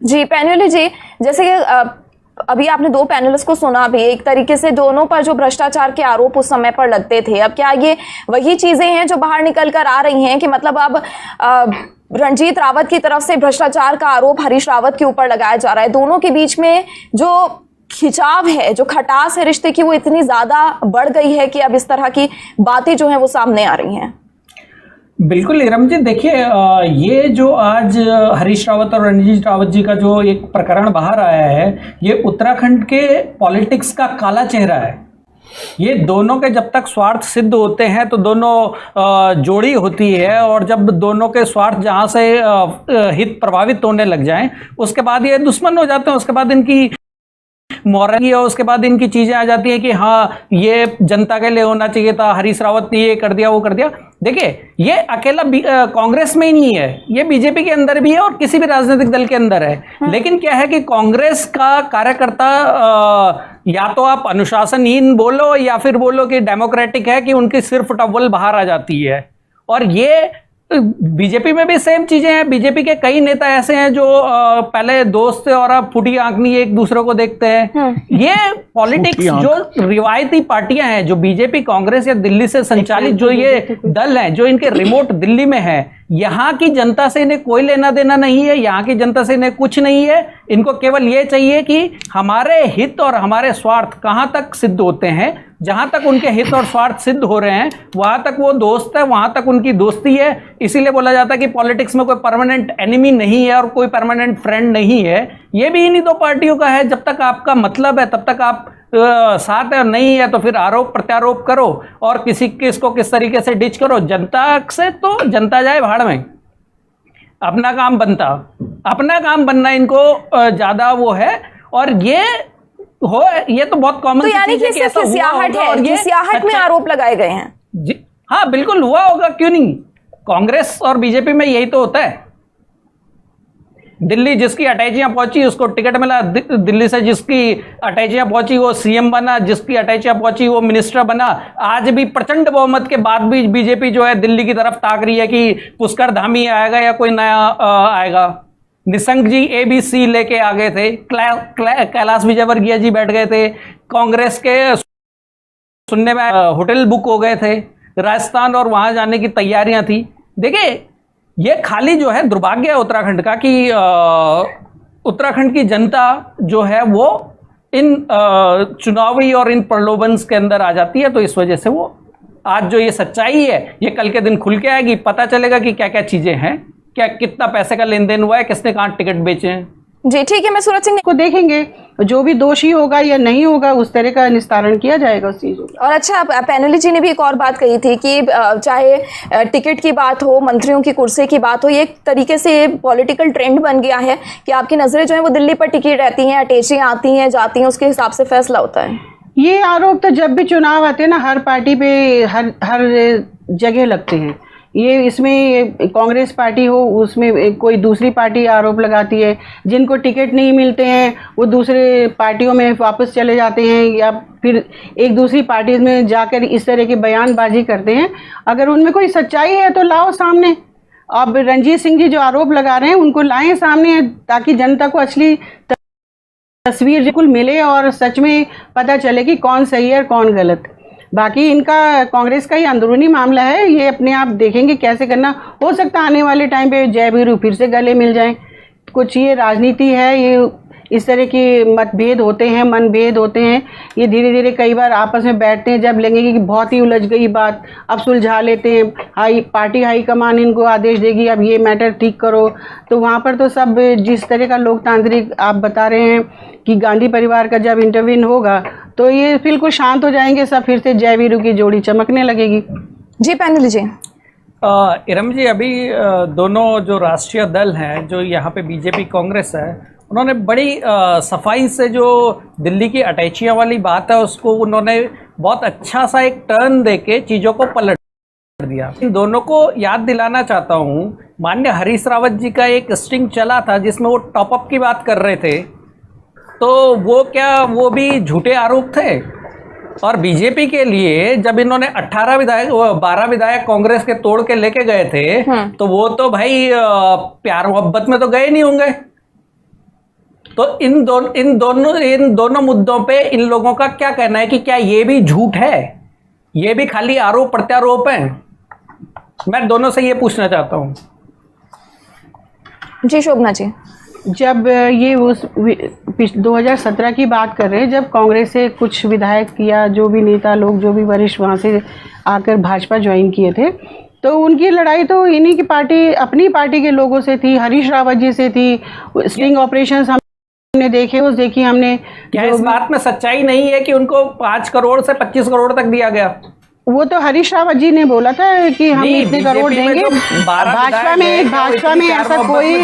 जी पैनुली जी, जैसे कि अभी आपने दो पैनलिस्ट को सुना भी, एक तरीके से दोनों पर जो भ्रष्टाचार के आरोप उस समय पर लगते थे, अब क्या ये वही चीजें हैं जो बाहर निकल कर आ रही हैं कि मतलब अब रणजीत रावत की तरफ से भ्रष्टाचार का आरोप हरीश रावत के ऊपर लगाया जा रहा है, दोनों के बीच में जो खिंचाव है, जो खटास है रिश्ते की, वो इतनी ज्यादा बढ़ गई है कि अब इस तरह की बातें जो हैं वो सामने आ रही हैं। बिल्कुल इरम जी, देखिए ये जो आज हरीश रावत और रणजीत रावत जी का जो एक प्रकरण बाहर आया है, ये उत्तराखंड के पॉलिटिक्स का काला चेहरा है। ये दोनों के जब तक स्वार्थ सिद्ध होते हैं तो दोनों जोड़ी होती है, और जब दोनों के स्वार्थ जहां से हित प्रभावित होने लग जाएं, उसके बाद ये दुश्मन हो जाते हैं। उसके बाद इनकी मॉरल और उसके बाद इनकी चीजें आ जाती है कि हाँ ये जनता के लिए होना चाहिए था, हरीश रावत ने ये कर दिया वो कर दिया। देखिए ये अकेला कांग्रेस में ही नहीं है, ये बीजेपी के अंदर भी है और किसी भी राजनीतिक दल के अंदर है। लेकिन क्या है कि कांग्रेस का कार्यकर्ता या तो आप अनुशासनहीन बोलो या फिर बोलो कि डेमोक्रेटिक है, कि उनकी सिर्फ टव्वल बाहर आ जाती है। और ये बीजेपी में भी सेम चीजें हैं। बीजेपी के कई नेता ऐसे हैं जो पहले दोस्त थे और अब फुटी आंख नहीं एक दूसरे को देखते हैं। ये पॉलिटिक्स जो रिवायती पार्टियां हैं, जो बीजेपी, कांग्रेस या दिल्ली से संचालित जो ये दल हैं, जो इनके रिमोट दिल्ली में है, यहाँ की जनता से इन्हें कोई लेना देना नहीं है, यहाँ की जनता से इन्हें कुछ नहीं है। इनको केवल ये चाहिए कि हमारे हित और हमारे स्वार्थ कहाँ तक सिद्ध होते हैं, जहां तक उनके हित और स्वार्थ सिद्ध हो रहे हैं वहां तक वो दोस्त है, वहां तक उनकी दोस्ती है। इसीलिए बोला जाता है कि पॉलिटिक्स में कोई परमानेंट एनिमी नहीं है और कोई परमानेंट फ्रेंड नहीं है। ये भी इन्हीं दो पार्टियों का है। जब तक आपका मतलब है तब तक आप साथ है, और नहीं है तो फिर आरोप प्रत्यारोप करो और किसको किस तरीके से डिच करो। जनता से तो जनता जाए भाड़ में, अपना काम बनना इनको ज्यादा वो है। और ये तो बहुत कॉमन तो यानी कि सिर्फ सियाहट है, कि सियाहट में आरोप लगाए गए हैं। जी हाँ बिल्कुल हुआ होगा, क्यों नहीं। कांग्रेस और बीजेपी में यही तो होता है। दिल्ली जिसकी अटैचियां पहुंची उसको टिकट मिला, दिल्ली से जिसकी अटैचियां पहुंची वो सीएम बना, जिसकी अटैचियां पहुंची वो मिनिस्टर बना। आज भी प्रचंड बहुमत के बाद भी बीजेपी जो है दिल्ली की तरफ ताक रही है कि पुष्कर धामी आएगा या कोई नया आएगा। निशंक जी ABC लेके आ गए थे, कैलाश विजयवर्गीय जी बैठ गए थे, कांग्रेस के सुनने में होटल बुक हो गए थे राजस्थान और वहां जाने की तैयारियां थी। देखिए ये खाली जो है दुर्भाग्य है उत्तराखंड का कि उत्तराखंड की जनता जो है वो इन चुनावी और इन प्रलोभन के अंदर आ जाती है। तो इस वजह से वो आज जो ये सच्चाई है ये कल के दिन खुल के आएगी, पता चलेगा कि क्या क्या चीजें हैं, क्या कितना पैसे का लेन देन हुआ है, किसने कहां टिकट बेचे हैं। जी ठीक है, मैं सूरज सिंह को देखेंगे, जो भी दोषी होगा या नहीं होगा उस तरह का निस्तारण किया जाएगा उस चीज। और अच्छा, पैनुली जी ने भी एक और बात कही थी कि चाहे टिकट की बात हो, मंत्रियों की कुर्सी की बात हो, ये एक तरीके से पॉलिटिकल ट्रेंड बन गया है कि आपकी नजरें जो है वो दिल्ली पर टिकी रहती हैं, अटैचियां आती हैं जाती हैं, उसके हिसाब से फैसला होता है। ये आरोप तो जब भी चुनाव आते हैं ना, हर पार्टी पे हर जगह लगते हैं। ये इसमें कांग्रेस पार्टी हो उसमें कोई दूसरी पार्टी आरोप लगाती है, जिनको टिकट नहीं मिलते हैं वो दूसरे पार्टियों में वापस चले जाते हैं या फिर एक दूसरी पार्टी में जाकर इस तरह की बयानबाजी करते हैं। अगर उनमें कोई सच्चाई है तो लाओ सामने। अब रणजीत सिंह जी जो आरोप लगा रहे हैं उनको लाएं सामने, ताकि जनता को असली तस्वीर बिल्कुल मिले और सच में पता चले कि कौन सही है और कौन गलत। बाकी इनका कांग्रेस का ही अंदरूनी मामला है, ये अपने आप देखेंगे कैसे करना। हो सकता है आने वाले टाइम पे जय वीरू फिर से गले मिल जाएं। कुछ ये राजनीति है, ये इस तरह के मतभेद होते हैं, मनभेद होते हैं, ये धीरे धीरे कई बार आपस में बैठते हैं, जब लगेगी कि बहुत ही उलझ गई बात अब सुलझा लेते हैं। पार्टी हाईकमान इनको आदेश देगी अब ये मैटर ठीक करो, तो वहाँ पर तो सब जिस तरह का लोकतांत्रिक आप बता रहे हैं कि गांधी परिवार का जब इंटरवीन होगा तो ये बिल्कुल शांत हो जाएंगे सब, फिर से जय वीरू की जोड़ी चमकने लगेगी। जी पैनुली जी। इरम जी, अभी दोनों जो राष्ट्रीय दल हैं, जो यहाँ पे बीजेपी कांग्रेस है, उन्होंने बड़ी सफाई से जो दिल्ली की अटैचियां वाली बात है उसको उन्होंने बहुत अच्छा सा एक टर्न देके चीज़ों को पलट दिया। इन दोनों को याद दिलाना चाहता हूँ, माननीय हरीश रावत जी का एक स्टिंग चला था जिसमें वो टॉपअप की बात कर रहे थे, तो वो भी झूठे आरोप थे। और बीजेपी के लिए जब इन्होंने 12 विधायक कांग्रेस के तोड़ के लेके गए थे तो वो तो भाई प्यार मोहब्बत में तो गए नहीं होंगे। तो इन दोनों मुद्दों पे इन लोगों का क्या कहना है कि क्या ये भी झूठ है, ये भी खाली आरोप प्रत्यारोप है? मैं दोनों से ये पूछना चाहता हूं। जी शोभना जी। जब ये उस 2017 की बात कर रहे हैं, जब कांग्रेस से कुछ विधायक या जो भी नेता लोग, जो भी वरिष्ठ वहाँ से आकर भाजपा ज्वाइन किए थे, तो उनकी लड़ाई तो इन्हीं की पार्टी, अपनी पार्टी के लोगों से थी, हरीश रावत जी से थी। स्टिंग ऑपरेशंस हमने देखे, उस देखी हमने। क्या इस बात में सच्चाई नहीं है कि उनको 5 करोड़ से 25 करोड़ तक दिया गया? वो तो हरीश रावत जी ने बोला था कि हम इतने करोड़ देंगे। भाजपा में ऐसा कोई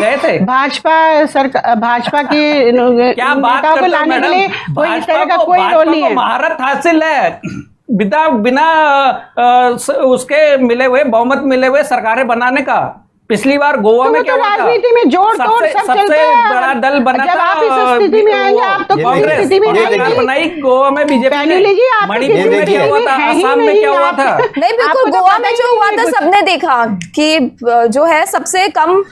भाजपा के नेताओं को लाने के लिए कोई इस तरह का कोई रोल नहीं है। महारत हासिल है, बिना उसके मिले हुए बहुमत मिले हुए सरकारें बनाने का। पिछली बार गोवा में क्या हुआ था? राजनीति में जोड़ तोड़ सब चलता है। बड़ा दल बना जब था, आप इस स्थिति में आएंगे, आप तो कांग्रेस बनाई गोवा में, बीजेपी मणिपुर में क्या हुआ था, असम में क्या हुआ था? नहीं बिल्कुल, गोवा में जो हुआ था सबने देखा कि जो है सबसे कम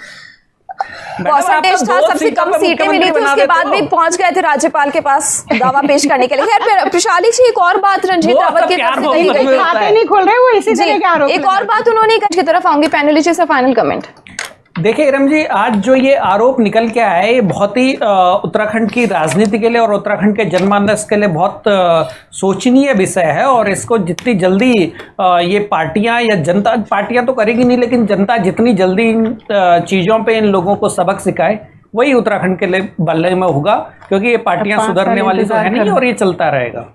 परसेंटेज था, सबसे कम सीटें मिली थी, उसके बाद भी पहुंच गए थे राज्यपाल के पास दावा पेश करने के लिए। खैर प्रशाली जी, एक और बात रणजीत रावत की तरफ से कही गई, खाते नहीं खोल रहे, वो इसी तरह के आरोप। एक और बात उन्होंने की तरफ आऊंगी, पैनलिस्ट से फाइनल कमेंट। देखिए इरम जी, आज जो ये आरोप निकल के आया है, ये बहुत ही उत्तराखंड की राजनीति के लिए और उत्तराखंड के जनमानस के लिए बहुत सोचनीय विषय है। और इसको जितनी जल्दी ये पार्टियां या जनता, पार्टियां तो करेगी नहीं, लेकिन जनता जितनी जल्दी इन चीज़ों पे इन लोगों को सबक सिखाए, वही उत्तराखंड के लिए भले में होगा, क्योंकि ये पार्टियां सुधरने वाली तो है नहीं और ये चलता रहेगा।